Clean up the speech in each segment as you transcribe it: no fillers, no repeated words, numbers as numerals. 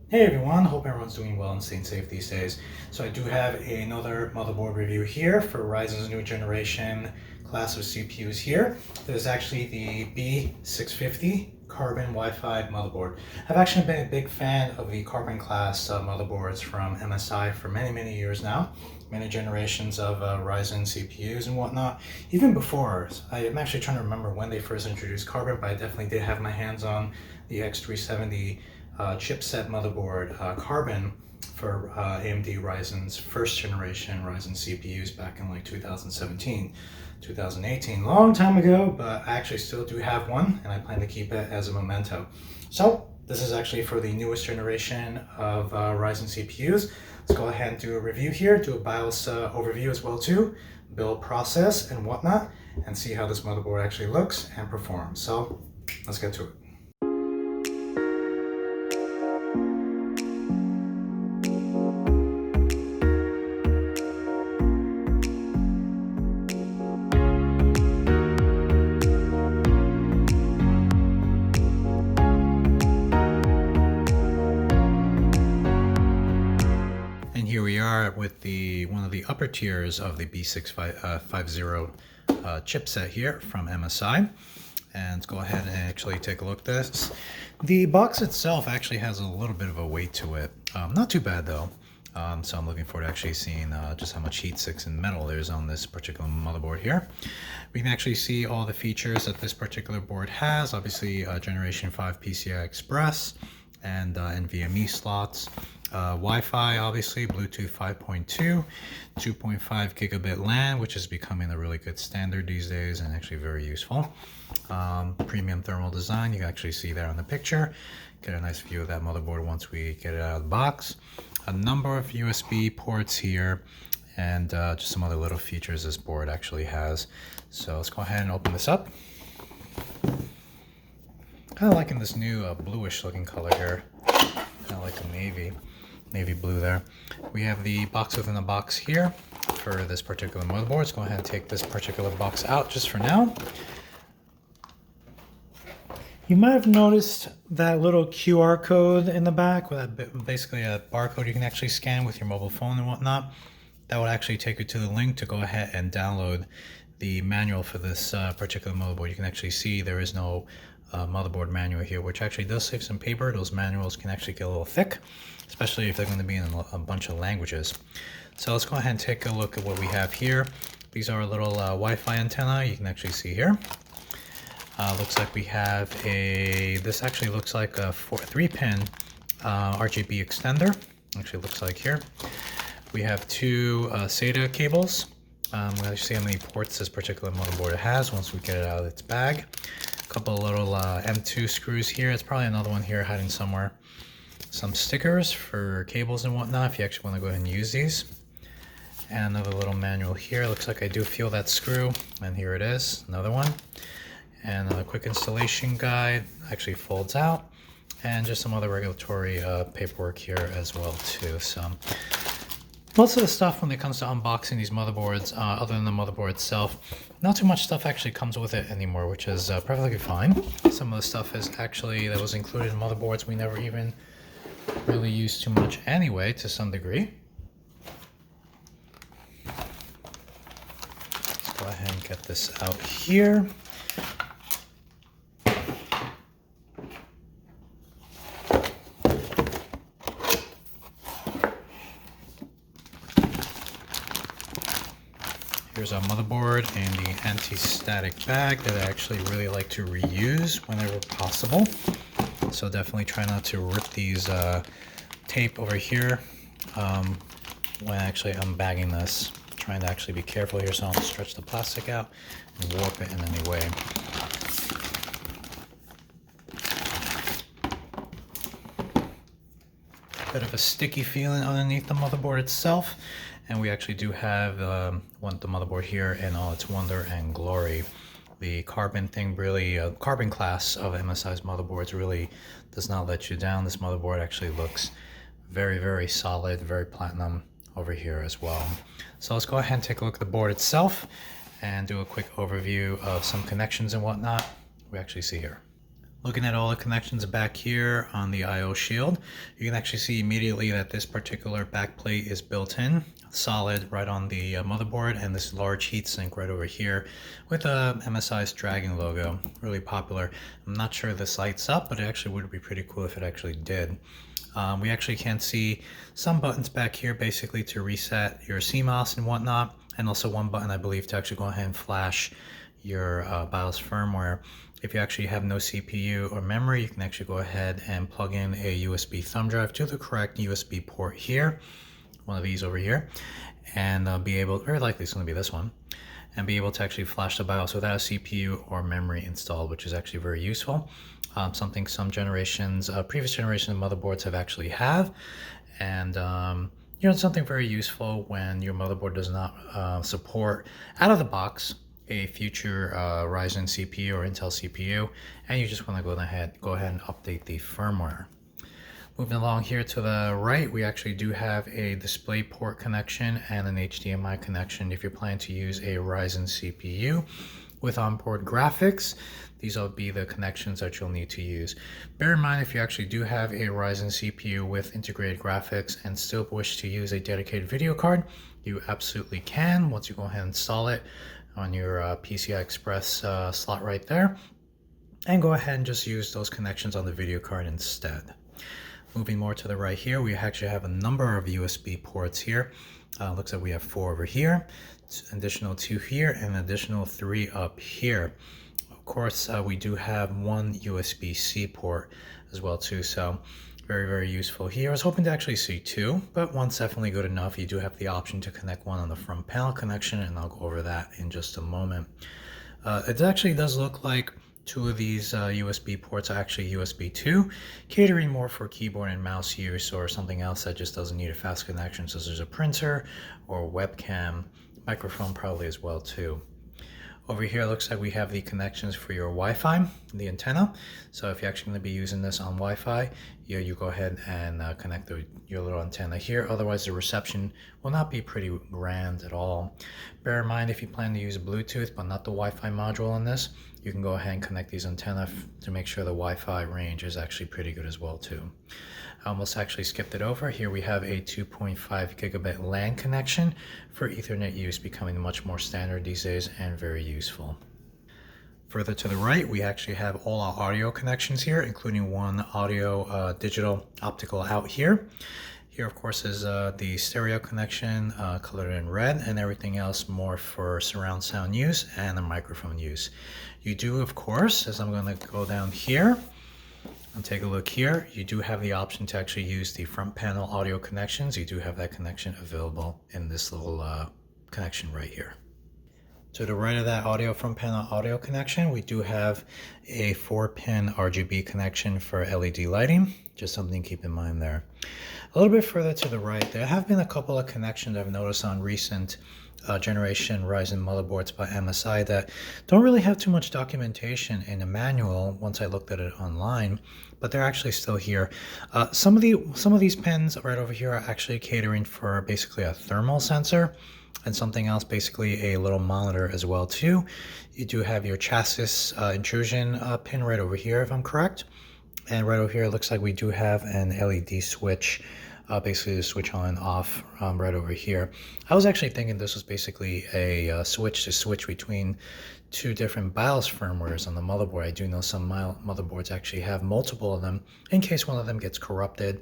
Hey everyone, hope everyone's doing well and staying safe these days. So I do have another motherboard review here for Ryzen's new generation class of CPUs here. This is actually the B650 Carbon Wi-Fi motherboard. I've actually been a big fan of the Carbon class motherboards from MSI for many years now. Many generations of Ryzen CPUs and whatnot. Even before, I'm actually trying to remember when they first introduced Carbon, but I definitely did have my hands on the X370 chipset motherboard Carbon for AMD Ryzen's first generation Ryzen CPUs back in like 2017, 2018, long time ago, but I actually still do have one and I plan to keep it as a memento. So this is actually for the newest generation of Ryzen CPUs. Let's go ahead and do a review here, do a BIOS overview as well too, build process and whatnot, and see how this motherboard actually looks and performs. So let's get to it. Here we are with one of the upper tiers of the B650 chipset here from MSI. And let's go ahead and actually take a look at this. The box itself actually has a little bit of a weight to it. Not too bad though. So I'm looking forward to actually seeing just how much heat sinks and metal there is on this particular motherboard here. We can actually see all the features that this particular board has. Obviously Generation 5 PCI Express and NVMe slots. Wi-Fi, obviously, Bluetooth 5.2, 2.5 gigabit LAN, which is becoming a really good standard these days and actually very useful. Premium thermal design, you can actually see there on the picture. Get a nice view of that motherboard once we get it out of the box. A number of USB ports here and just some other little features this board actually has. So let's go ahead and open this up. Kind of liking this new bluish looking color here. Kind of like a navy blue there. We have the box within the box here for this particular motherboard. Let's go ahead and take this particular box out just for now. You might have noticed that little QR code in the back, with basically a barcode you can actually scan with your mobile phone and whatnot. That would actually take you to the link to go ahead and download the manual for this particular motherboard. You can actually see there is no motherboard manual here, which actually does save some paper. Those manuals can actually get a little thick, especially if they're going to be in a bunch of languages. So let's go ahead and take a look at what we have here. These are a little Wi-Fi antenna. You can actually see here. Looks like we have this actually looks like a 3-pin RGB extender. Actually looks like here. We have two SATA cables. We'll actually see how many ports this particular motherboard has once we get it out of its bag. Couple of little M2 screws here. It's probably another one here hiding somewhere. Some stickers for cables and whatnot if you actually want to go ahead and use these. And another little manual here. Looks like I do feel that screw, and here it is, another one. And a quick installation guide, actually folds out, and just some other regulatory paperwork here as well too. So most of the stuff when it comes to unboxing these motherboards, other than the motherboard itself, not too much stuff actually comes with it anymore, which is perfectly fine. Some of the stuff is actually that was included in motherboards we never even really used too much anyway, to some degree. Let's go ahead and get this out here. Here's our motherboard and the anti-static bag that I actually really like to reuse whenever possible. So definitely try not to rip these tape over here when actually unbagging this. Trying to actually be careful here so I don't stretch the plastic out and warp it in any way. Bit of a sticky feeling underneath the motherboard itself. And we actually do have the motherboard here in all its wonder and glory. The Carbon thing really, Carbon class of MSI's motherboards really does not let you down. This motherboard actually looks very solid, very platinum over here as well. So let's go ahead and take a look at the board itself and do a quick overview of some connections and whatnot we actually see here. Looking at all the connections back here on the I/O shield, you can actually see immediately that this particular backplate is built in, solid right on the motherboard, and this large heatsink right over here with a MSI's Dragon logo, really popular. I'm not sure if this lights up, but it actually would be pretty cool if it actually did. We actually can see some buttons back here basically to reset your CMOS and whatnot, and also one button I believe to actually go ahead and flash your BIOS firmware. If you actually have no CPU or memory, you can actually go ahead and plug in a USB thumb drive to the correct USB port here, one of these over here, and be able, very likely it's going to be this one, and be able to actually flash the BIOS without a CPU or memory installed, which is actually very useful. Something some generations, previous generations of motherboards have actually have, and you know, it's something very useful when your motherboard does not support out of the box a future Ryzen CPU or Intel CPU, and you just want to go ahead and update the firmware. Moving along here to the right, we actually do have a display port connection and an HDMI connection if you're planning to use a Ryzen CPU with onboard graphics. These will be the connections that you'll need to use. Bear in mind, if you actually do have a Ryzen CPU with integrated graphics and still wish to use a dedicated video card, you absolutely can once you go ahead and install it on your PCI Express slot right there, and go ahead and just use those connections on the video card instead. Moving more to the right here, we actually have a number of USB ports here. Looks like we have 4 over here, additional 2 here, and an additional 3 up here. Of course, we do have 1 USB-C port as well too, so very useful here. I was hoping to actually see 2, but 1's definitely good enough. You do have the option to connect 1 on the front panel connection, and I'll go over that in just a moment. It actually does look like 2 of these USB ports are actually USB 2, catering more for keyboard and mouse use or something else that just doesn't need a fast connection, such as a printer or webcam, microphone probably as well too. Over here, it looks like we have the connections for your Wi-Fi, the antenna. So if you're actually going to be using this on Wi-Fi, you go ahead and connect your little antenna here. Otherwise, the reception will not be pretty grand at all. Bear in mind, if you plan to use Bluetooth, but not the Wi-Fi module on this, you can go ahead and connect these antennas to make sure the Wi-Fi range is actually pretty good as well too. I almost actually skipped it over. Here we have a 2.5 gigabit LAN connection for Ethernet use, becoming much more standard these days and very useful. Further to the right, we actually have all our audio connections here, including one audio digital optical out here. Here, of course, is the stereo connection colored in red, and everything else more for surround sound use and the microphone use. You do, of course, as I'm going to go down here, and take a look here, you do have the option to actually use the front panel audio connections. You do have that connection available in this little connection right here. To the right of that front panel audio connection, we do have a 4-pin RGB connection for LED lighting. Just something to keep in mind there. A little bit further to the right, there have been a couple of connections I've noticed on recent generation Ryzen motherboards by MSI that don't really have too much documentation in the manual once I looked at it online, but they're actually still here. Some of these pins right over here are actually catering for basically a thermal sensor and something else, basically a little monitor as well too. You do have your chassis intrusion pin right over here, if I'm correct. And right over here, it looks like we do have an LED switch, basically the switch on and off right over here. I was actually thinking this was basically a switch to switch between 2 different BIOS firmwares on the motherboard. I do know some motherboards actually have multiple of them. In case one of them gets corrupted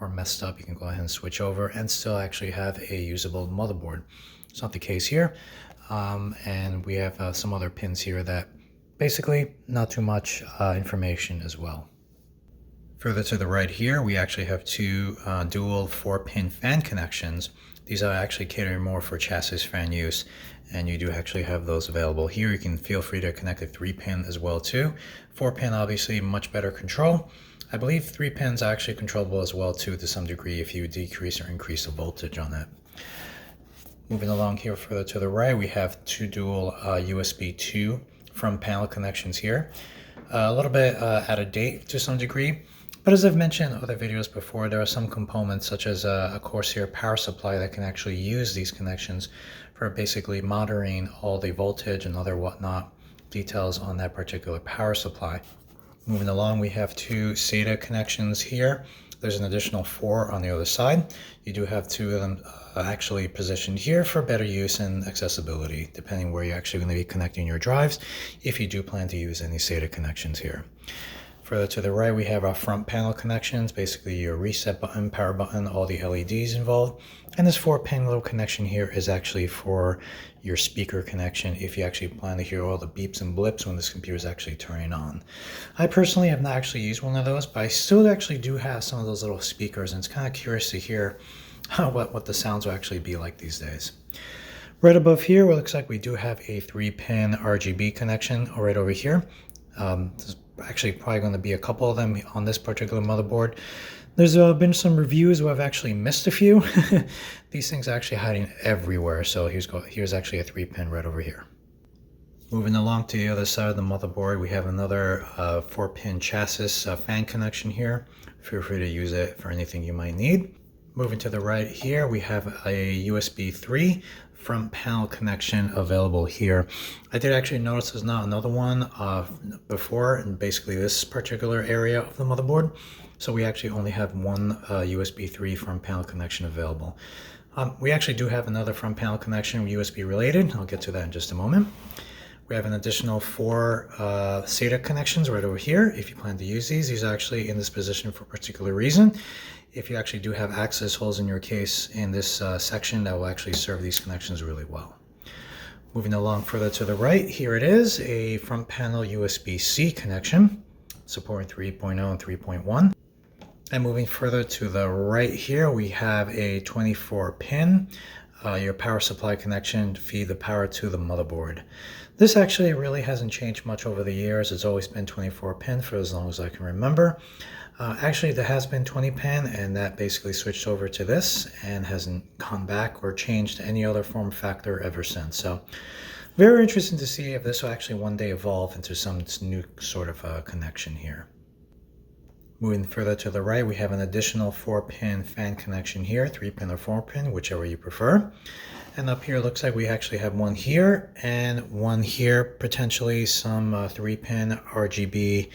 or messed up, you can go ahead and switch over and still actually have a usable motherboard. It's not the case here. And we have some other pins here that basically not too much information as well. Further to the right here, we actually have 2 dual 4-pin fan connections. These are actually catering more for chassis fan use, and you do actually have those available here. You can feel free to connect a 3-pin as well too. 4-pin, obviously much better control. I believe 3 pins are actually controllable as well too to some degree if you decrease or increase the voltage on it. Moving along here further to the right, we have 2 dual USB 2 front panel connections here. A little bit out of date to some degree. But as I've mentioned in other videos before, there are some components such as a Corsair power supply that can actually use these connections for basically monitoring all the voltage and other whatnot details on that particular power supply. Moving along, we have two SATA connections here. There's an additional 4 on the other side. You do have 2 of them actually positioned here for better use and accessibility, depending where you're actually going to be connecting your drives, if you do plan to use any SATA connections here. Further to the right, we have our front panel connections, basically your reset button, power button, all the LEDs involved. And this 4-pin little connection here is actually for your speaker connection if you actually plan to hear all the beeps and blips when this computer is actually turning on. I personally have not actually used one of those, but I still actually do have some of those little speakers, and it's kind of curious to hear what the sounds will actually be like these days. Right above here, it looks like we do have a 3-pin RGB connection right over here. There's actually probably going to be a couple of them on this particular motherboard. There's been some reviews where I've actually missed a few. These things are actually hiding everywhere, so here's actually a 3-pin right over here. Moving along to the other side of the motherboard, we have another 4-pin chassis fan connection here. Feel free to use it for anything you might need. Moving to the right here, we have a USB 3 front panel connection available here. I did actually notice there's not another one before in basically this particular area of the motherboard. So we actually only have one USB 3 front panel connection available. We actually do have another front panel connection USB related. I'll get to that in just a moment. We have an additional 4 SATA connections right over here. If you plan to use these are actually in this position for a particular reason. If you actually do have access holes in your case in this section, that will actually serve these connections really well. Moving along further to the right, here it is, a front panel USB-C connection, supporting 3.0 and 3.1. And moving further to the right here, we have a 24-pin, your power supply connection to feed the power to the motherboard. This actually really hasn't changed much over the years. It's always been 24-pin for as long as I can remember. Actually, there has been 20-pin, and that basically switched over to this and hasn't gone back or changed to any other form factor ever since. So very interesting to see if this will actually one day evolve into some new sort of connection here. Moving further to the right, we have an additional 4-pin fan connection here, 3-pin or 4-pin, whichever you prefer. And up here, it looks like we actually have one here and one here, potentially some 3-pin RGB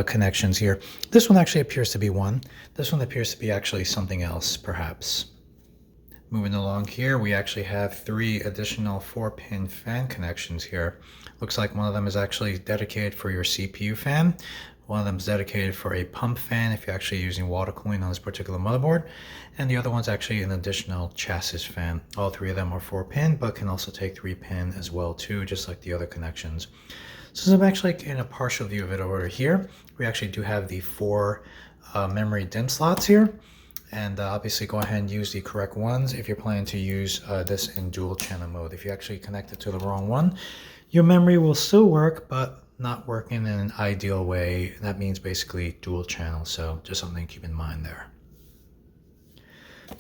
connections here. This one actually appears to be one. This one appears to be actually something else, perhaps. Moving along here, we actually have 3 additional 4-pin fan connections here. Looks like one of them is actually dedicated for your CPU fan. One of them is dedicated for a pump fan if you're actually using water cooling on this particular motherboard. And the other one's actually an additional chassis fan. All 3 of them are 4-pin, but can also take 3-pin as well too, just like the other connections. Since I'm actually in a partial view of it over here, we actually do have the 4 memory DIMM slots here. And obviously go ahead and use the correct ones if you're planning to use this in dual channel mode. If you actually connect it to the wrong one, your memory will still work, but not working in an ideal way. That means basically dual channel, so just something to keep in mind there.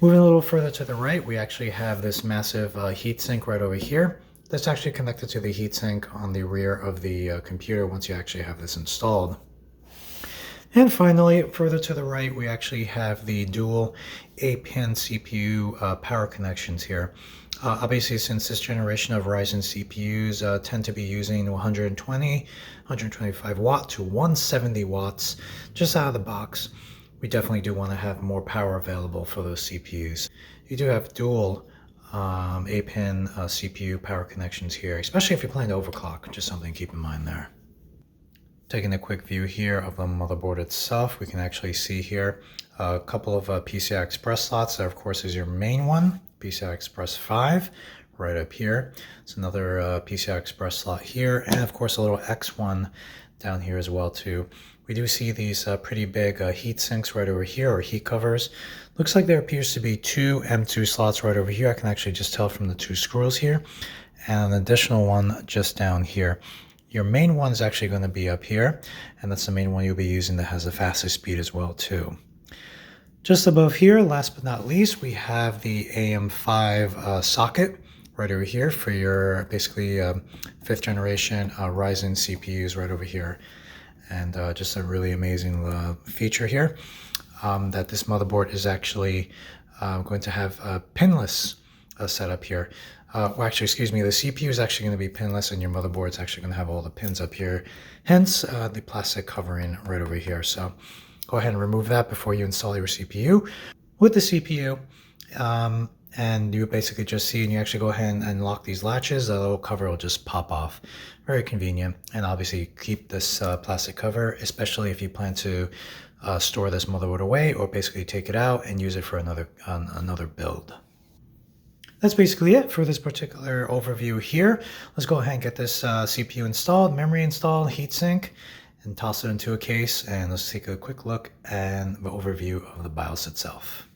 Moving a little further to the right, we actually have this massive heatsink right over here. That's actually connected to the heatsink on the rear of the computer once you actually have this installed. And finally, further to the right, we actually have the dual 8-pin CPU power connections here. Obviously, since this generation of Ryzen CPUs tend to be using 120, 125 watt to 170 watts just out of the box, we definitely do want to have more power available for those CPUs. You do have dual 8-pin CPU power connections here, especially if you're planning to overclock, just something to keep in mind there. Taking a quick view here of the motherboard itself, we can actually see here a couple of PCI Express slots. That, of course, is your main one, PCI Express 5, right up here. It's another PCI Express slot here, and of course a little X1 down here as well too. We do see these pretty big heat sinks right over here, or heat covers. Looks like there appears to be 2 M2 slots right over here. I can actually just tell from the 2 screws here, and an additional one just down here. Your main one is actually going to be up here, and that's the main one you'll be using that has the fastest speed as well too. Just above here, last but not least, we have the AM5 socket right over here for your basically 5th generation Ryzen CPUs right over here. And just a really amazing feature here that this motherboard is actually going to have pinless setup here. Well, actually, excuse me, the CPU is actually going to be pinless and your motherboard's actually going to have all the pins up here. Hence, the plastic covering right over here. So go ahead and remove that before you install your CPU. With the CPU, and you basically just see, and you actually go ahead and lock these latches, the little cover will just pop off. Very convenient. And obviously keep this plastic cover, especially if you plan to store this motherboard away or basically take it out and use it for another build. That's basically it for this particular overview here. Let's go ahead and get this CPU installed, memory installed, heatsink, and toss it into a case. And let's take a quick look and the overview of the BIOS itself.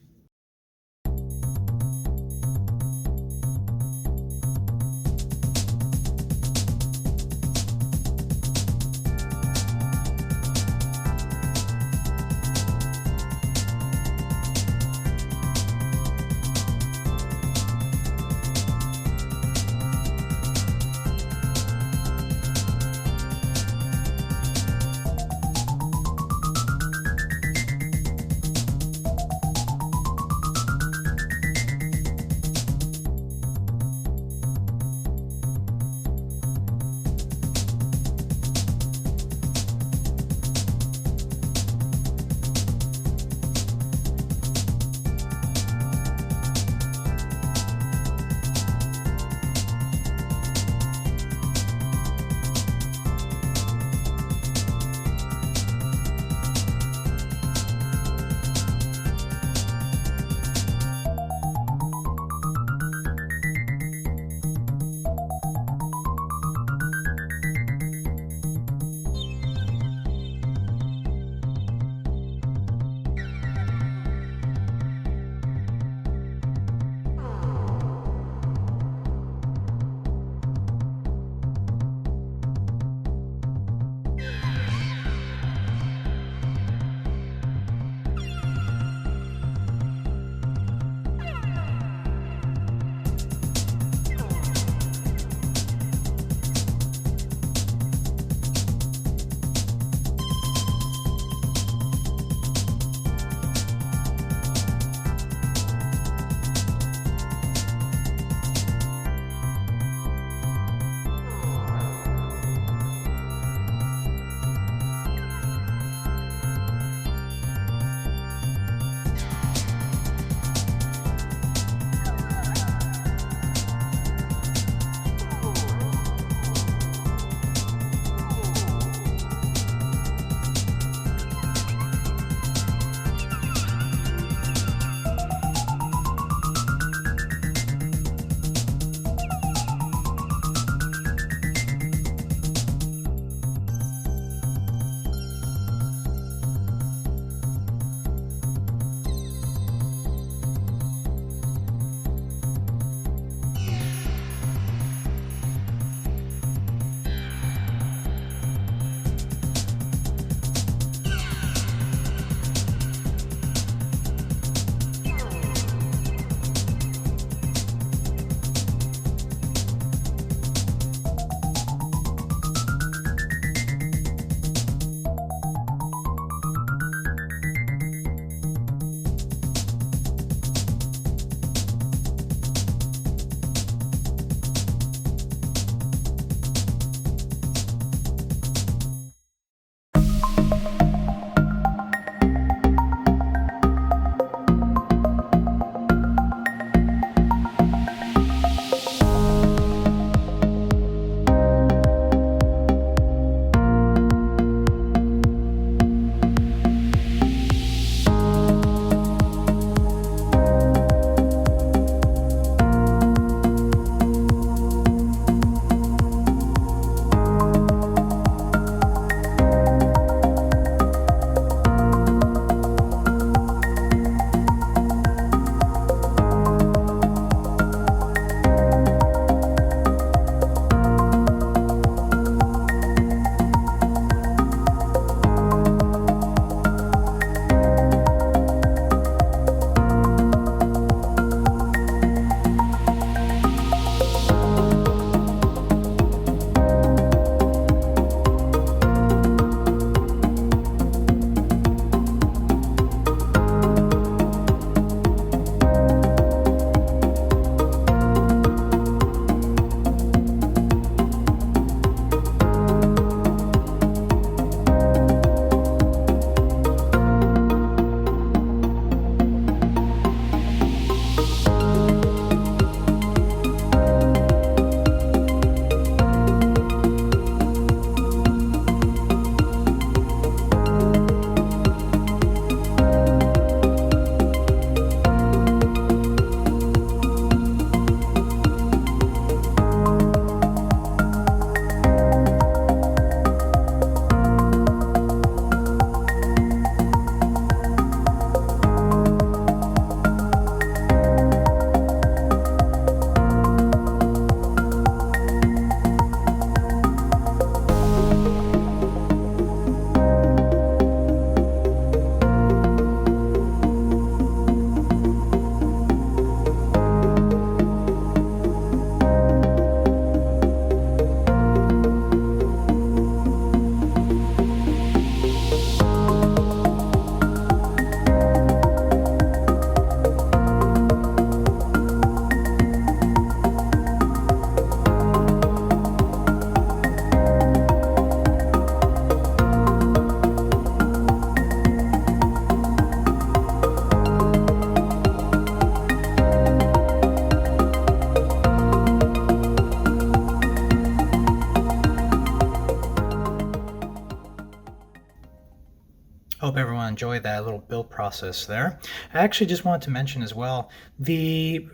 enjoyed that little build process there. I actually just wanted to mention as well, the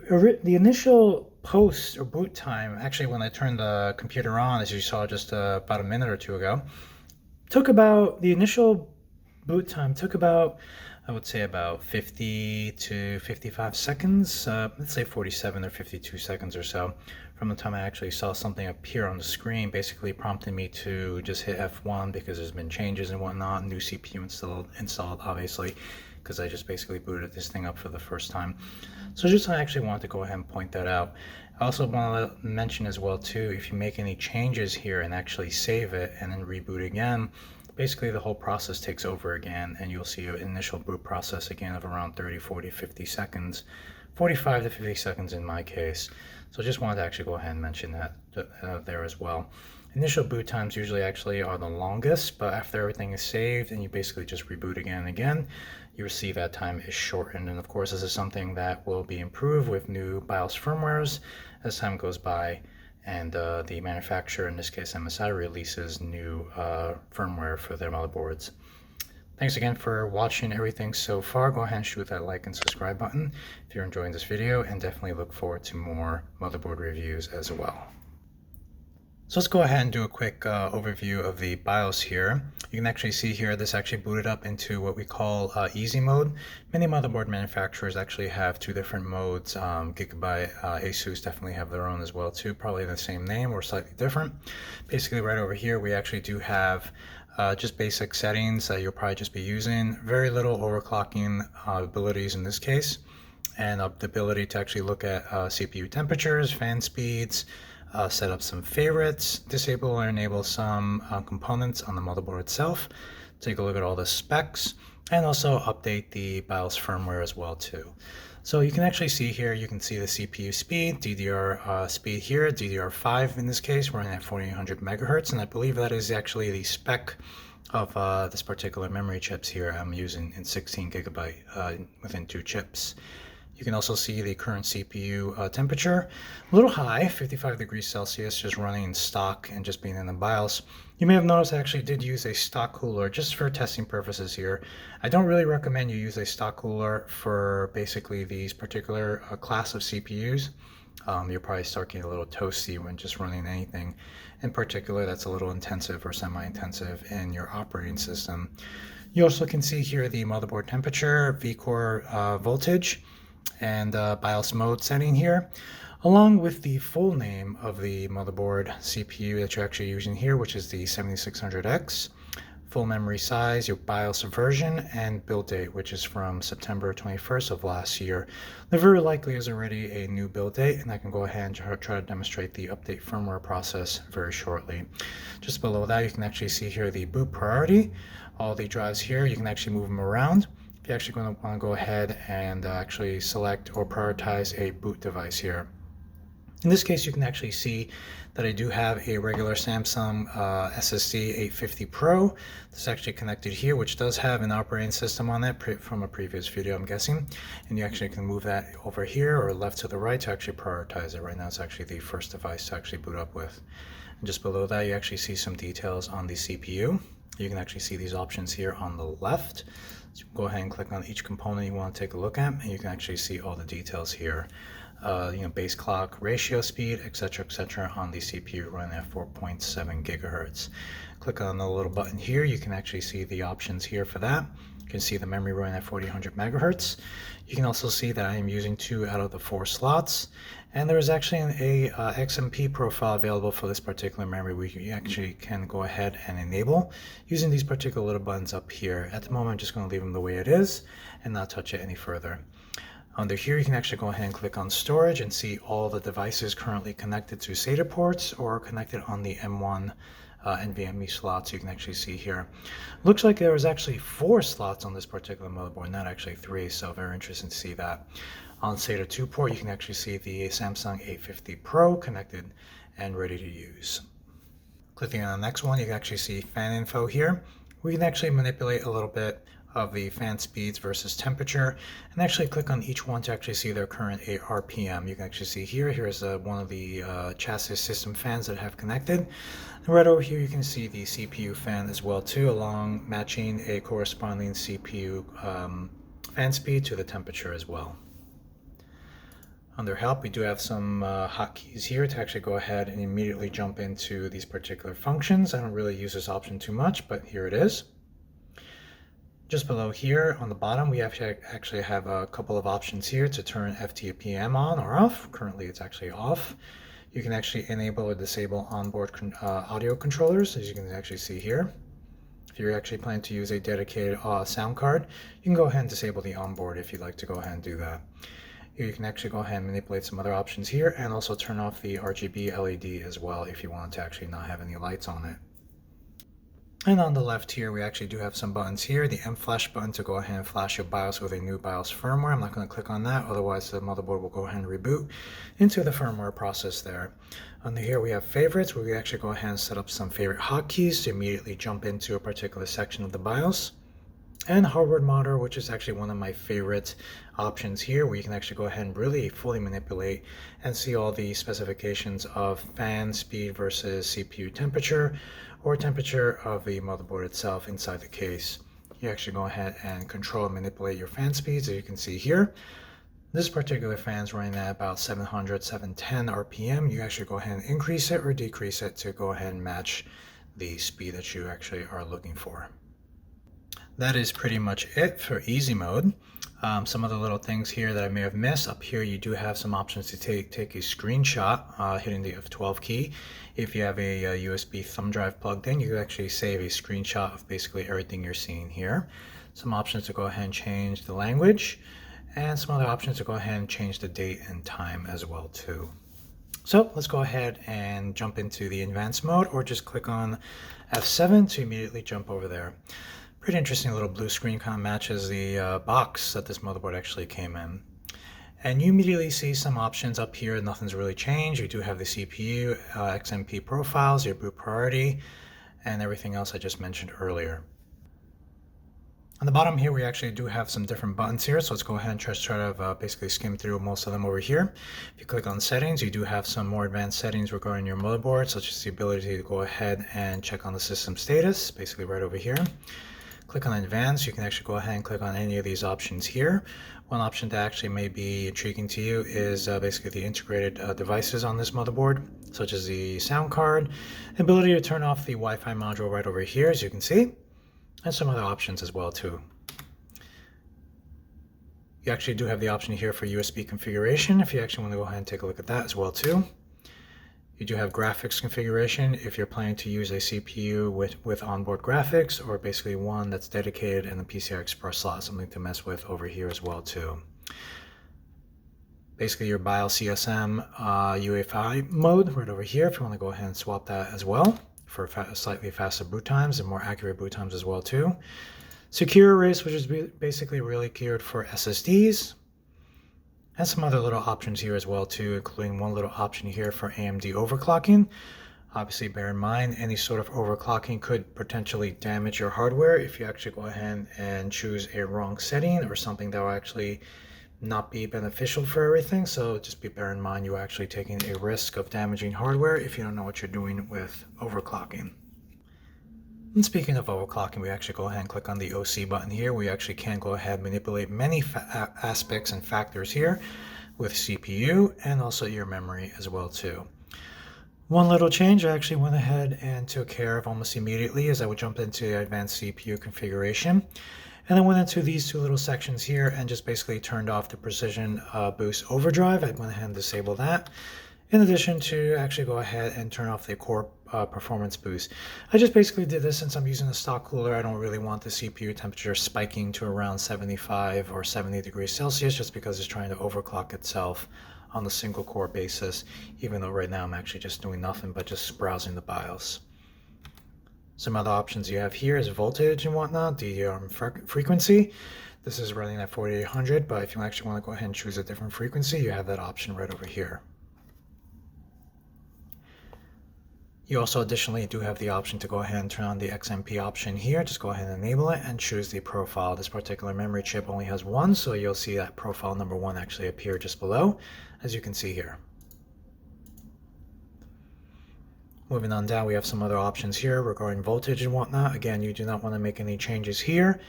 initial post or boot time, actually when I turned the computer on, as you saw just about a minute or two ago, took about, the initial boot time took about, I would say about 50 to 55 seconds, let's say 47 or 52 seconds or so, from the time I actually saw something appear on the screen, basically prompting me to just hit F1 because there's been changes and whatnot, new CPU installed obviously, because I just basically booted this thing up for the first time. So just I actually wanted to go ahead and point that out. I also want to mention as well too, if you make any changes here and actually save it and then reboot again, basically the whole process takes over again, and you'll see an initial boot process again of around 30, 40, 50 seconds, 45 to 50 seconds in my case. So just wanted to actually go ahead and mention that there as well. Initial boot times usually actually are the longest, but after everything is saved and you basically just reboot again and again, you will see that time is shortened. And of course, this is something that will be improved with new BIOS firmwares as time goes by, and the manufacturer, in this case MSI, releases new firmware for their motherboards. Thanks again for watching everything so far. Go ahead and shoot that like and subscribe button if you're enjoying this video, and definitely look forward to more motherboard reviews as well. So let's go ahead and do a quick overview of the BIOS here. You can actually see here this actually booted up into what we call easy mode. Many motherboard manufacturers actually have two different modes. Gigabyte, Asus definitely have their own as well too, probably the same name or slightly different. Basically right over here we actually do have just basic settings that you'll probably just be using. Very little overclocking abilities in this case, and the ability to actually look at CPU temperatures, fan speeds, set up some favorites, disable or enable some components on the motherboard itself, take a look at all the specs, and also update the BIOS firmware as well too. So you can actually see here, you can see the CPU speed, DDR speed here, DDR5 in this case, running at 4800 megahertz, and I believe that is actually the spec of this particular memory chips here I'm using in 16 gigabyte within 2 chips. You can also see the current CPU temperature, a little high, 55 degrees Celsius, just running in stock and just being in the BIOS. You may have noticed I actually did use a stock cooler just for testing purposes here. I don't really recommend you use a stock cooler for basically these particular class of CPUs. You'll probably start getting a little toasty when just running anything in particular that's a little intensive or semi-intensive in your operating system. You also can see here the motherboard temperature, vCore voltage, and BIOS mode setting here, along with the full name of the motherboard CPU that you're actually using here, which is the 7600X, full memory size, your BIOS version, and build date, which is from September 21st of last year. There very likely is already a new build date, and I can go ahead and try to demonstrate the update firmware process very shortly. Just below that, you can actually see here the boot priority. All the drives here, you can actually move them around. You're actually going to want to go ahead and actually select or prioritize a boot device here. In this case, you can actually see that I do have a regular Samsung SSD 850 Pro. This is actually connected here, which does have an operating system on it from a previous video, I'm guessing. And you actually can move that over here or left to the right to actually prioritize it. Right now, it's actually the first device to actually boot up with. And just below that, you actually see some details on the CPU. You can actually see these options here on the left. So go ahead and click on each component you want to take a look at, and you can actually see all the details here. Base clock, ratio speed, etc., on the CPU running at 4.7 gigahertz. Click on the little button here. You can actually see the options here for that. You can see the memory running at 4800 megahertz. You can also see that I am using 2 out of the 4 slots, and there is actually a XMP profile available for this particular memory, which you actually can go ahead and enable using these particular little buttons up here. At the moment, I'm just going to leave them the way it is and not touch it any further. Under here, you can actually go ahead and click on storage and see all the devices currently connected to SATA ports or connected on the M1 NVMe slots. You can actually see here. Looks like there was actually 4 slots on this particular motherboard, not actually 3, so very interesting to see that. On SATA 2 port, you can actually see the Samsung 850 Pro connected and ready to use. Clicking on the next one, you can actually see fan info here. We can actually manipulate a little bit of the fan speeds versus temperature, and actually click on each one to actually see their current RPM. You can actually see here's one of the chassis system fans that I have connected. And right over here you can see the CPU fan as well too, along matching a corresponding CPU fan speed to the temperature as well. Under help, we do have some hotkeys here to actually go ahead and immediately jump into these particular functions. I don't really use this option too much, but here it is. Just below here on the bottom, we actually have a couple of options here to turn FTPM on or off. Currently, it's actually off. You can actually enable or disable onboard audio controllers, as you can actually see here. If you're actually planning to use a dedicated sound card, you can go ahead and disable the onboard if you'd like to go ahead and do that. You can actually go ahead and manipulate some other options here and also turn off the RGB LED as well if you want to actually not have any lights on it. And on the left here, we actually do have some buttons here. The M flash button to go ahead and flash your BIOS with a new BIOS firmware. I'm not going to click on that, otherwise the motherboard will go ahead and reboot into the firmware process there. Under here we have favorites, where we actually go ahead and set up some favorite hotkeys to immediately jump into a particular section of the BIOS. And hardware monitor, which is actually one of my favorite options here, where you can actually go ahead and really fully manipulate and see all the specifications of fan speed versus CPU temperature or temperature of the motherboard itself inside the case. You actually go ahead and control and manipulate your fan speeds, as you can see here. This particular fan is running at about 700, 710 RPM. You actually go ahead and increase it or decrease it to go ahead and match the speed that you actually are looking for. That is pretty much it for easy mode. Some of the little things here that I may have missed. Up here you do have some options to take a screenshot hitting the F12 key. If you have a USB thumb drive plugged in, you can actually save a screenshot of basically everything you're seeing here. Some options to go ahead and change the language, and some other options to go ahead and change the date and time as well too. So let's go ahead and jump into the advanced mode, or just click on F7 to immediately jump over there. Pretty interesting little blue screen, kind of matches the box that this motherboard actually came in. And you immediately see some options up here. Nothing's really changed. You do have the CPU, XMP profiles, your boot priority, and everything else I just mentioned earlier. On the bottom here, we actually do have some different buttons here. So let's go ahead and try to basically skim through most of them over here. If you click on settings, you do have some more advanced settings regarding your motherboard, such as the ability to go ahead and check on the system status, basically right over here. Click on advanced, you can actually go ahead and click on any of these options here. One option that actually may be intriguing to you is basically the integrated devices on this motherboard, such as the sound card, ability to turn off the Wi-Fi module right over here, as you can see, and some other options as well too. You actually do have the option here for USB configuration if you actually want to go ahead and take a look at that as well too. You do have graphics configuration if you're planning to use a CPU with onboard graphics, or basically one that's dedicated in the PCI Express slot, something to mess with over here as well too. Basically your BIOS CSM UEFI mode right over here, if you want to go ahead and swap that as well for slightly faster boot times and more accurate boot times as well too. Secure erase, which is basically really geared for SSDs. And some other little options here as well too, including one little option here for AMD overclocking. Obviously bear in mind, any sort of overclocking could potentially damage your hardware if you actually go ahead and choose a wrong setting or something that will actually not be beneficial for everything. So just bear in mind, you're actually taking a risk of damaging hardware if you don't know what you're doing with overclocking. And speaking of overclocking, we actually go ahead and click on the OC button here. We actually can go ahead and manipulate many aspects and factors here with CPU and also your memory as well too. One little change I actually went ahead and took care of almost immediately is I would jump into the advanced CPU configuration, and I went into these two little sections here and just basically turned off the precision boost overdrive. I went ahead and disabled that, in addition to actually go ahead and turn off the core performance boost. I just basically did this since I'm using a stock cooler. I don't really want the CPU temperature spiking to around 75 or 70 degrees Celsius, just because it's trying to overclock itself on a single core basis, even though right now I'm actually just doing nothing but just browsing the BIOS. Some other options you have here is voltage and whatnot, the frequency. This is running at 4800, but if you actually want to go ahead and choose a different frequency, you have that option right over here. You also additionally do have the option to go ahead and turn on the XMP option here. Just go ahead and enable it and choose the profile. This particular memory chip only has one, so you'll see that profile number 1 actually appear just below, as you can see here. Moving on down, we have some other options here regarding voltage and whatnot. Again, you do not want to make any changes here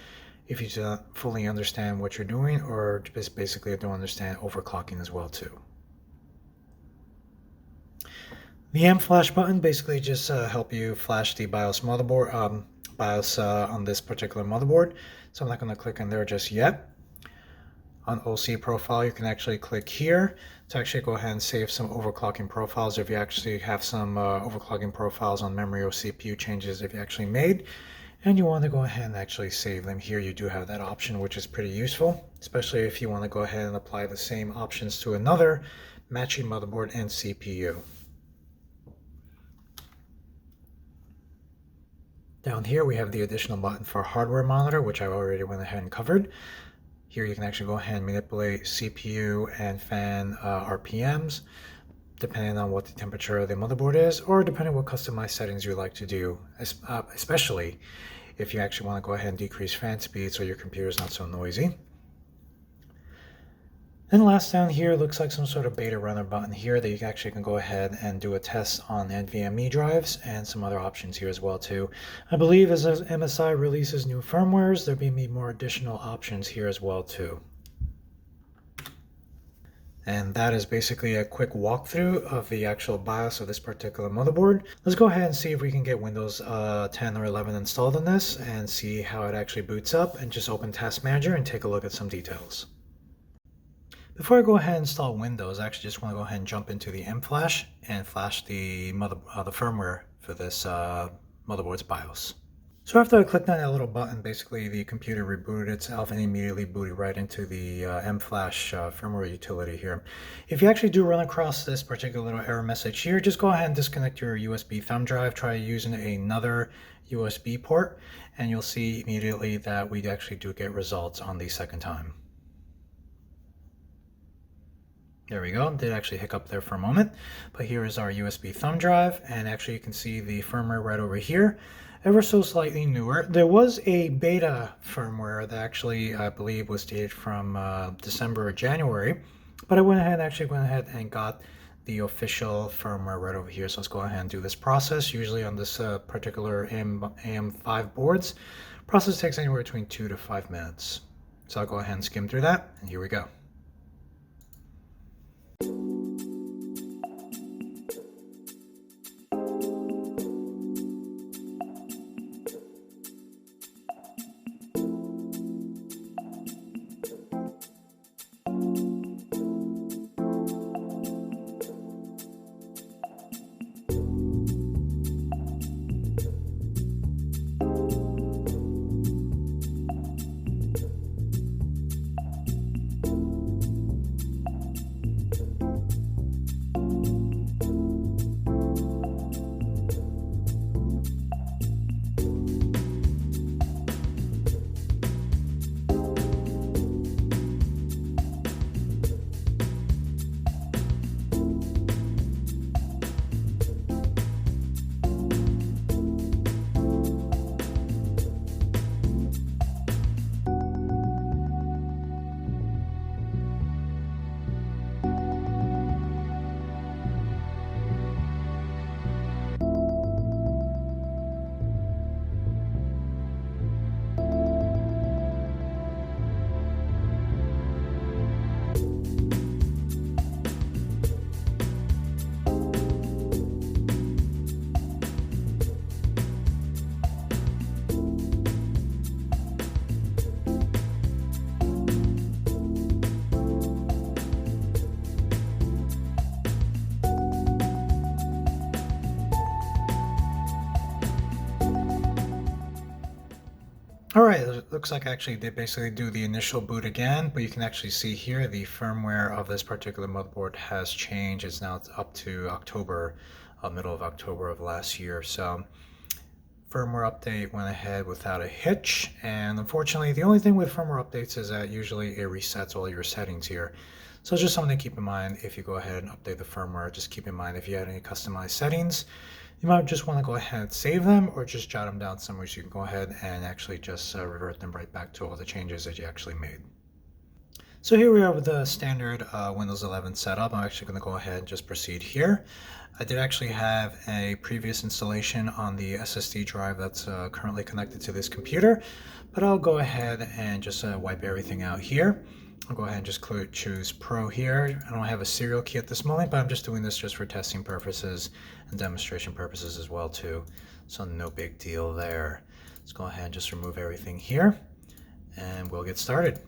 if you do not fully understand what you're doing, or just basically don't understand overclocking as well too. The M flash button basically just help you flash the BIOS motherboard, BIOS on this particular motherboard. So I'm not going to click on there just yet. On OC profile, you can actually click here to actually go ahead and save some overclocking profiles if you actually have some overclocking profiles on memory or CPU changes if you actually made, and you want to go ahead and actually save them here. You do have that option, which is pretty useful, especially if you want to go ahead and apply the same options to another matching motherboard and CPU. Down here we have the additional button for hardware monitor, which I already went ahead and covered. Here you can actually go ahead and manipulate CPU and fan RPMs, depending on what the temperature of the motherboard is, or depending on what customized settings you like to do, especially if you actually want to go ahead and decrease fan speed so your computer is not so noisy. And last down here looks like some sort of beta runner button here that you actually can go ahead and do a test on NVMe drives, and some other options here as well too. I believe as MSI releases new firmwares, there'll be more additional options here as well too. And that is basically a quick walkthrough of the actual BIOS of this particular motherboard. Let's go ahead and see if we can get Windows 10 or 11 installed on this and see how it actually boots up, and just open Task Manager and take a look at some details. Before I go ahead and install Windows, I actually just want to go ahead and jump into the M flash and flash the firmware for this motherboard's BIOS. So after I clicked on that little button, basically the computer rebooted itself and immediately booted right into the M flash firmware utility here. If you actually do run across this particular little error message here, just go ahead and disconnect your USB thumb drive, try using another USB port, and you'll see immediately that we actually do get results on the second time. There we go, did actually hiccup there for a moment, but here is our USB thumb drive, and actually you can see the firmware right over here, ever so slightly newer. There was a beta firmware that actually I believe was dated from December or January, but I went ahead and got the official firmware right over here. So let's go ahead and do this process. Usually on this particular AM5 boards, process takes anywhere between 2 to 5 minutes. So I'll go ahead and skim through that, and here we go. Alright, it looks like I actually did basically do the initial boot again, but you can actually see here the firmware of this particular motherboard has changed. It's now up to October, middle of October of last year. So firmware update went ahead without a hitch, and unfortunately the only thing with firmware updates is that usually it resets all your settings here. So it's just something to keep in mind if you go ahead and update the firmware. Just keep in mind if you had any customized settings, You might just want to go ahead and save them or just jot them down somewhere so you can go ahead and actually just revert them right back to all the changes that you actually made. So here we are with the standard Windows 11 setup. I'm actually going to go ahead and just proceed here. I did actually have a previous installation on the SSD drive that's currently connected to this computer, but I'll go ahead and just wipe everything out here. I'll go ahead and just choose Pro here. I don't have a serial key at this moment, but I'm just doing this just for testing purposes and demonstration purposes as well too. So no big deal there. Let's go ahead and just remove everything here and we'll get started.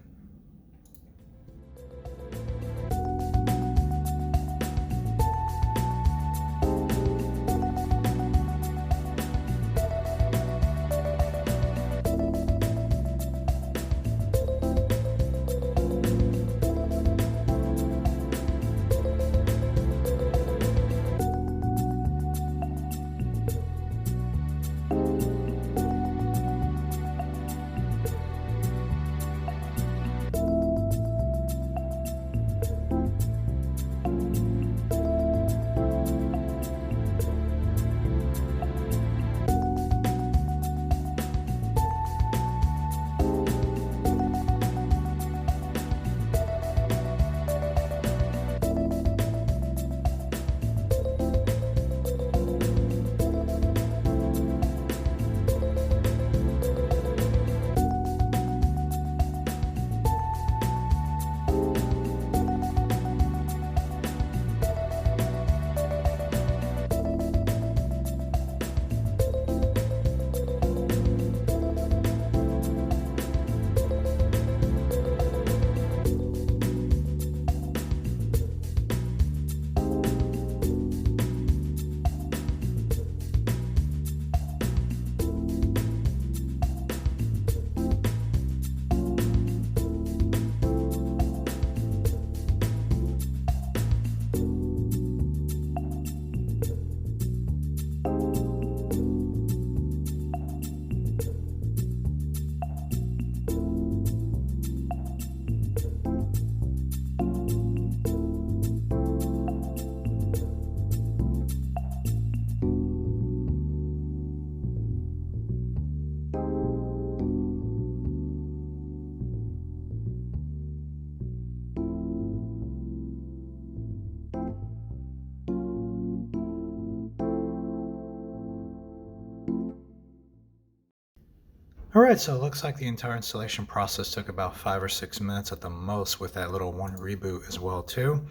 Alright, so it looks like the entire installation process took about 5 or 6 minutes at the most, with that little one reboot as well too.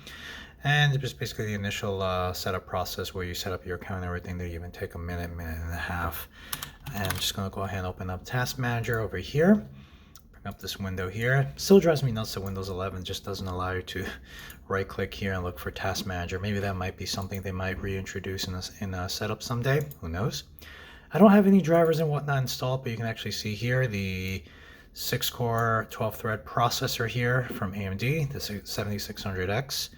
And it was basically the initial setup process where you set up your account and everything. They even take a minute, minute and a half. And I'm just going to go ahead and open up Task Manager over here. Bring up this window here. Still drives me nuts that Windows 11 just doesn't allow you to right click here and look for Task Manager. Maybe that might be something they might reintroduce in a setup someday. Who knows? I don't have any drivers and whatnot installed, but you can actually see here the 6-core 12-thread processor here from AMD, the 7600X,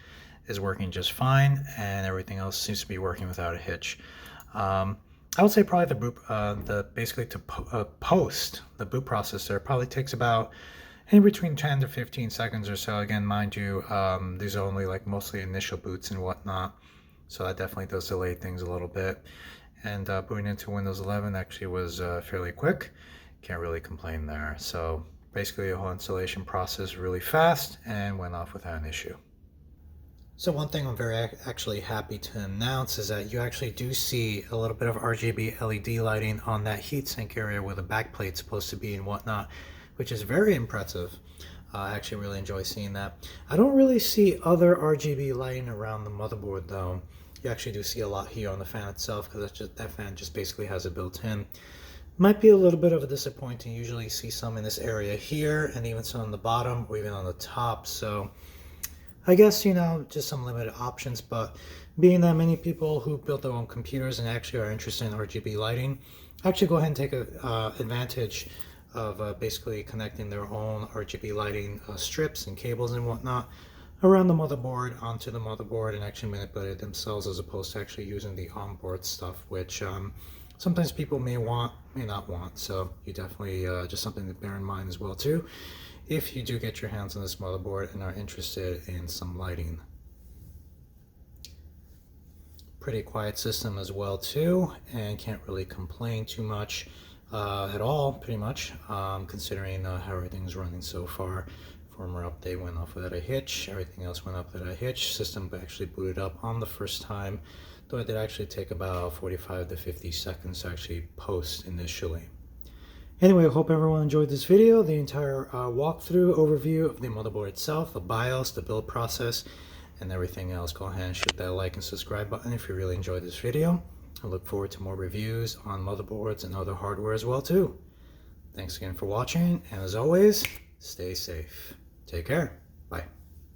is working just fine, and everything else seems to be working without a hitch. I would say probably basically to post the boot processor probably takes about in between 10 to 15 seconds or so. Again, mind you, these are only like mostly initial boots and whatnot, so that definitely does delay things a little bit. And booting into Windows 11 actually was fairly quick. Can't really complain there. So basically the whole installation process really fast and went off without an issue. So one thing I'm very actually happy to announce is that you actually do see a little bit of RGB LED lighting on that heatsink area where the backplate's supposed to be and whatnot, which is very impressive. I actually really enjoy seeing that. I don't really see other RGB lighting around the motherboard though. You actually do see a lot here on the fan itself, because that fan just basically has it built in. Might be a little bit of a disappointing. Usually see some in this area here, and even some on the bottom or even on the top. So I guess, you know, just some limited options. But being that many people who built their own computers and actually are interested in RGB lighting, actually go ahead and take advantage of basically connecting their own RGB lighting strips and cables and whatnot around the motherboard onto the motherboard and actually manipulate it themselves, as opposed to actually using the onboard stuff, which sometimes people may want, may not want. So you definitely just something to bear in mind as well too, if you do get your hands on this motherboard and are interested in some lighting. Pretty quiet system as well too, and can't really complain too much at all, pretty much, considering how everything's running so far. Firmware update went off without a hitch, everything else went up without a hitch. System actually booted up on the first time, though it did actually take about 45 to 50 seconds to actually post initially. Anyway, I hope everyone enjoyed this video, the entire walkthrough overview of the motherboard itself, the BIOS, the build process, and everything else. Go ahead and shoot that like and subscribe button if you really enjoyed this video. I look forward to more reviews on motherboards and other hardware as well too. Thanks again for watching, and as always, stay safe. Take care. Bye.